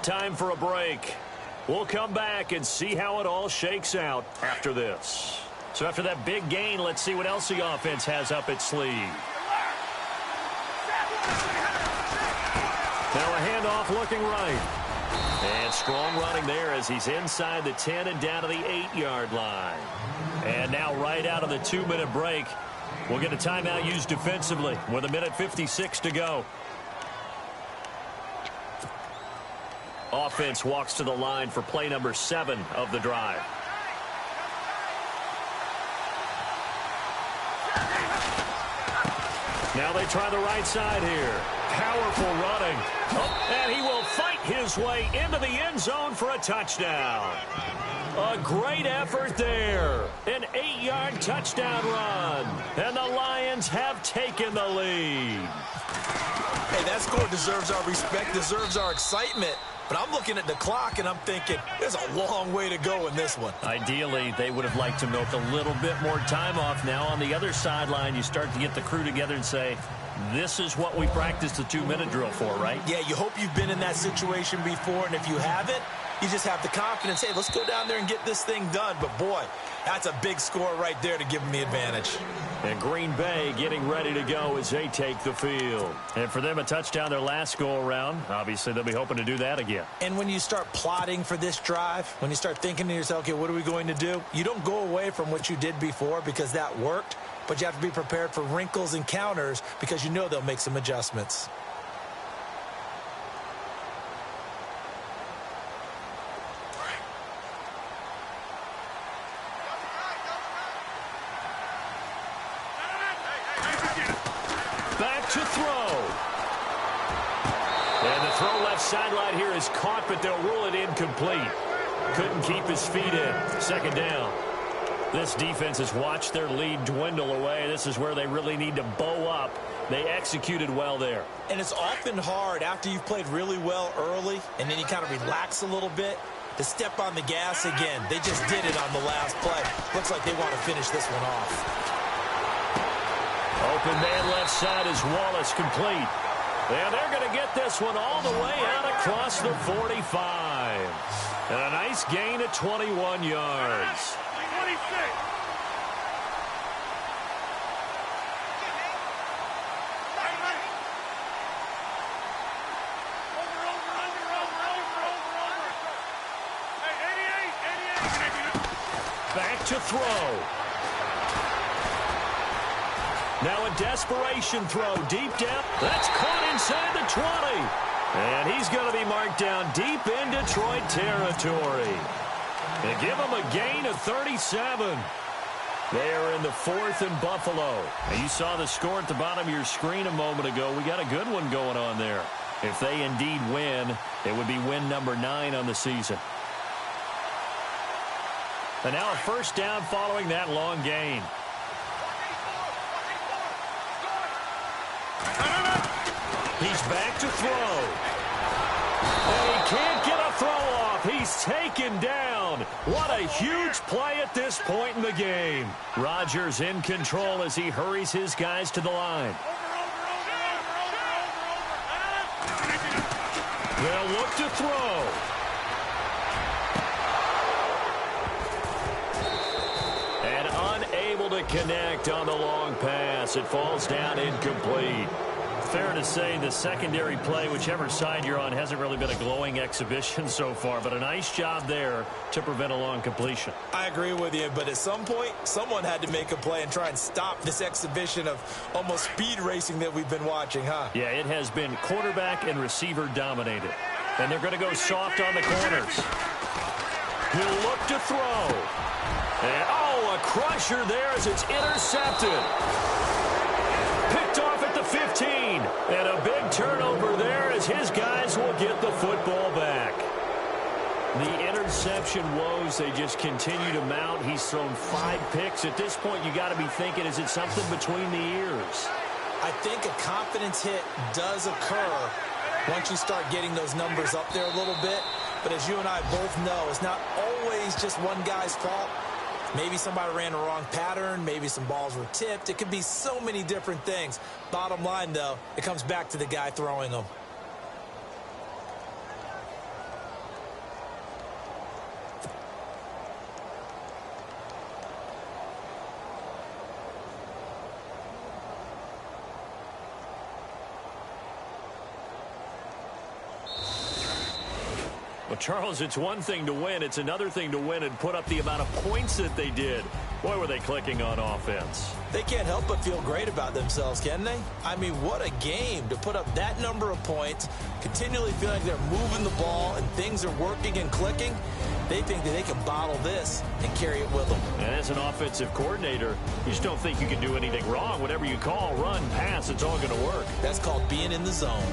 Time for a break. We'll come back and see how it all shakes out after this. So after that big gain, let's see what else the offense has up its sleeve. Now a handoff looking right. And strong running there as he's inside the 10 and down to the 8-yard line. And now right out of the 2-minute break, We'll get a timeout used defensively with 1:56 to go. Offense walks to the line for play number 7 of the drive. Now they try the right side here. Powerful running. And he will fight his way into the end zone for a touchdown. A great effort there. An 8-yard touchdown run. And the Lions have taken the lead. Hey, that score deserves our respect, deserves our excitement. But I'm looking at the clock, and I'm thinking there's a long way to go in this one. Ideally, they would have liked to milk a little bit more time off. Now on the other sideline, you start to get the crew together and say, this is what we practiced the 2-minute drill for, right? Yeah, you hope you've been in that situation before, and if you haven't, you just have the confidence, hey, let's go down there and get this thing done. But, boy, that's a big score right there to give them the advantage. And Green Bay getting ready to go as they take the field. And for them, a touchdown their last go-around. Obviously, they'll be hoping to do that again. And when you start plotting for this drive, when you start thinking to yourself, okay, what are we going to do? You don't go away from what you did before because that worked, but you have to be prepared for wrinkles and counters because you know they'll make some adjustments. Back to throw. And the throw left sideline here is caught, but they'll rule it incomplete. Couldn't keep his feet in. Second down. This defense has watched their lead dwindle away. This is where they really need to bow up. They executed well there. And it's often hard after you've played really well early and then you kind of relax a little bit to step on the gas again. They just did it on the last play. Looks like they want to finish this one off. Open man left side is Wallace, complete. And they're going to get this one all the way out across the 45. And a nice gain of 21 yards. 26. Back to throw. Now a desperation throw deep down. That's caught inside the 20. And he's going to be marked down deep in Detroit territory. They give him a gain of 37. They are in the 4th and Buffalo. And you saw the score at the bottom of your screen a moment ago. We got a good one going on there. If they indeed win, it would be win number 9 on the season. And now a first down following that long gain. He's back to throw. And he can't get a throw off. He's taken down. What a huge play at this point in the game. Rodgers in control as he hurries his guys to the line. They'll look to throw. And unable to connect on the long pass. It falls down incomplete. Fair to say the secondary play, whichever side you're on, hasn't really been a glowing exhibition so far, but a nice job there to prevent a long completion. I agree with you, but at some point, someone had to make a play and try and stop this exhibition of almost speed racing that we've been watching, huh? Yeah, it has been quarterback and receiver dominated. And they're going to go soft on the corners. He'll look to throw. And, oh, a crusher there as it's intercepted. Picked off at the 15. And a big turnover there as his guys will get the football back. The interception woes, they just continue to mount. He's thrown 5 picks. At this point, you got to be thinking, is it something between the ears? I think a confidence hit does occur once you start getting those numbers up there a little bit. But as you and I both know, it's not always just one guy's fault. Maybe somebody ran the wrong pattern. Maybe some balls were tipped. It could be so many different things. Bottom line, though, it comes back to the guy throwing them. Well, Charles, it's one thing to win. It's another thing to win and put up the amount of points that they did. Boy, were they clicking on offense. They can't help but feel great about themselves, can they? I mean, what a game to put up that number of points, continually feeling like they're moving the ball and things are working and clicking. They think that they can bottle this and carry it with them. And as an offensive coordinator, you just don't think you can do anything wrong. Whatever you call, run, pass, it's all going to work. That's called being in the zone.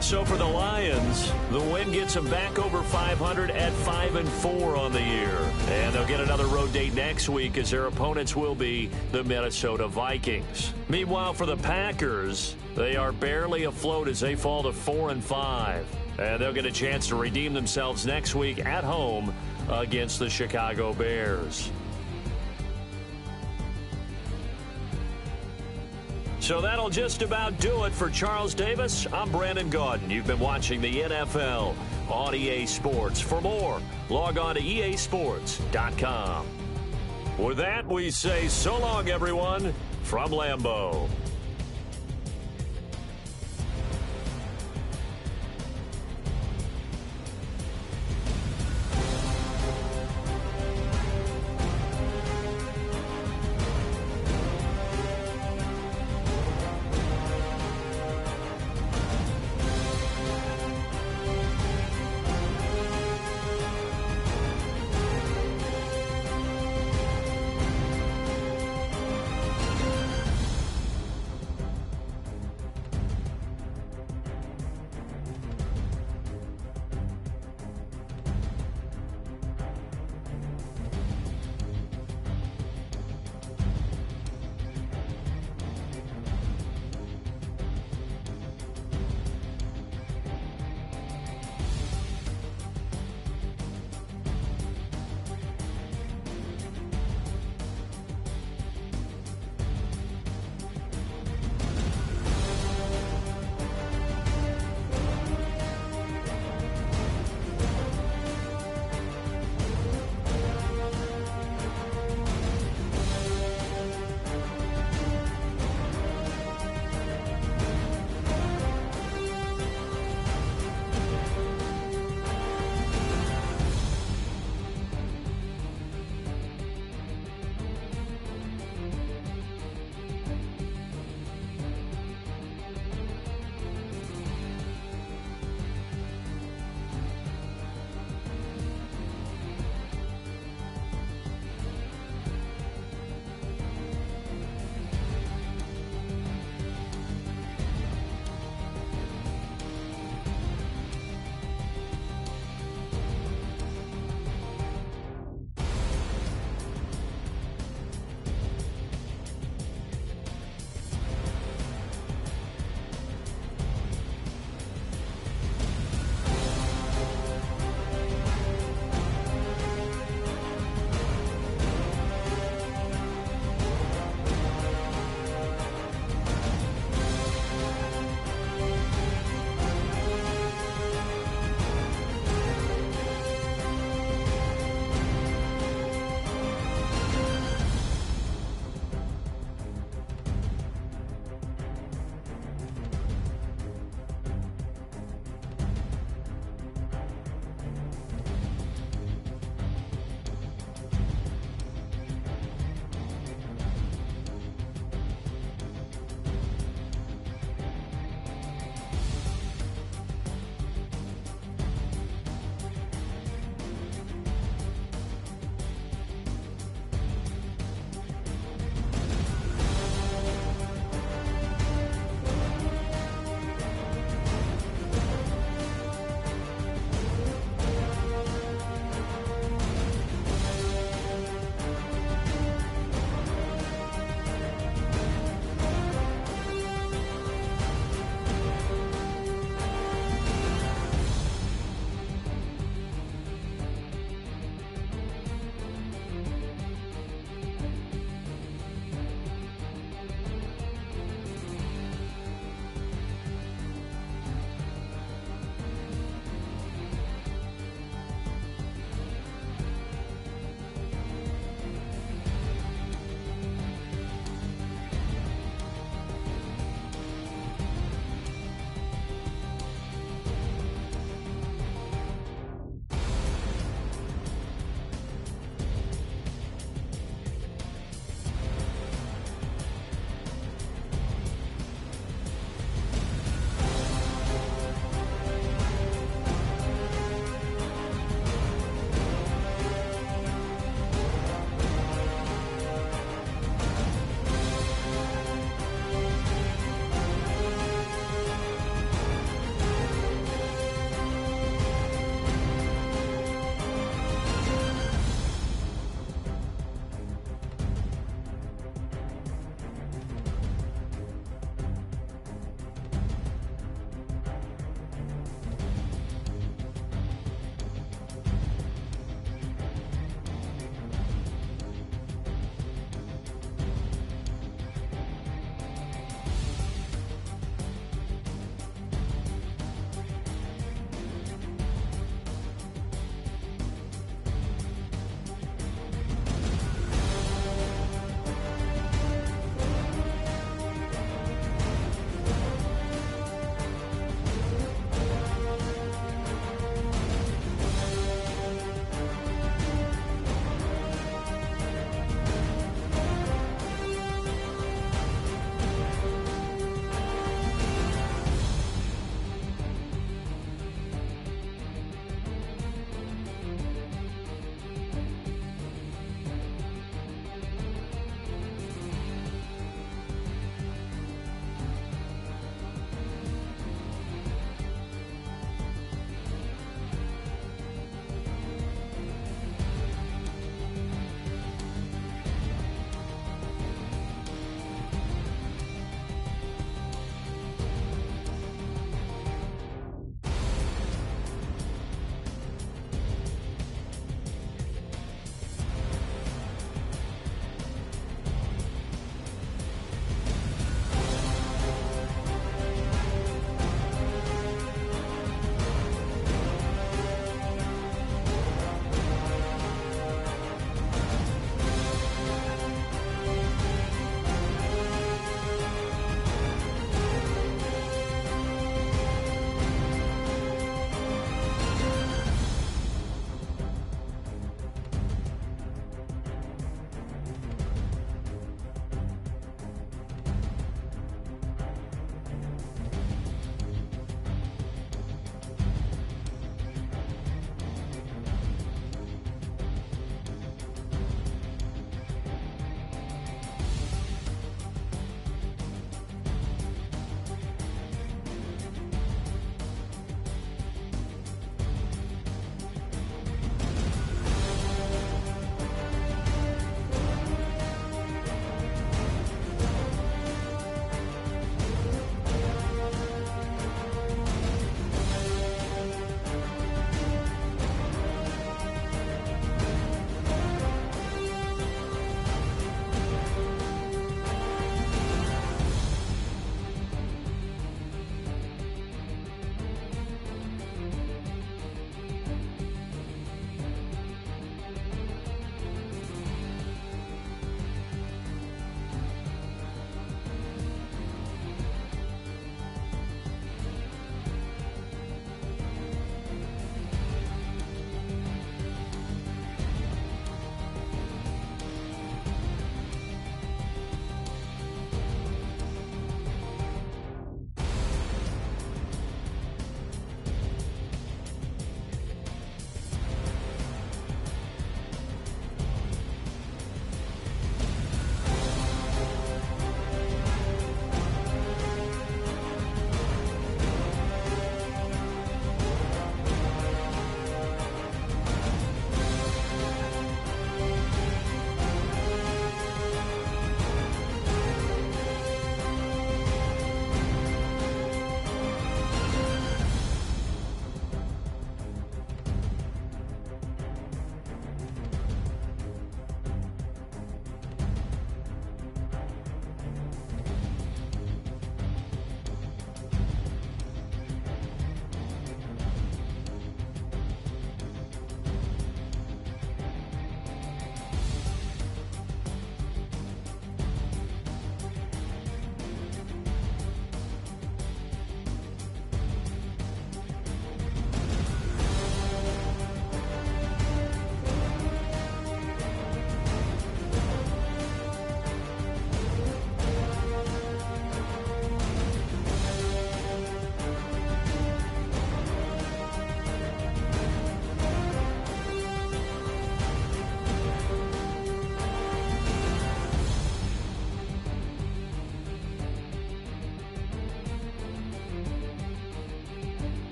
So for the Lions, the win gets them back over 500 at 5-4 on the year. And they'll get another road date next week as their opponents will be the Minnesota Vikings. Meanwhile, for the Packers, they are barely afloat as they fall to 4-5. And they'll get a chance to redeem themselves next week at home against the Chicago Bears. So that'll just about do it for Charles Davis. I'm Brandon Gaudin. You've been watching the NFL on EA Sports. For more, log on to easports.com. With that, we say so long, everyone, from Lambeau.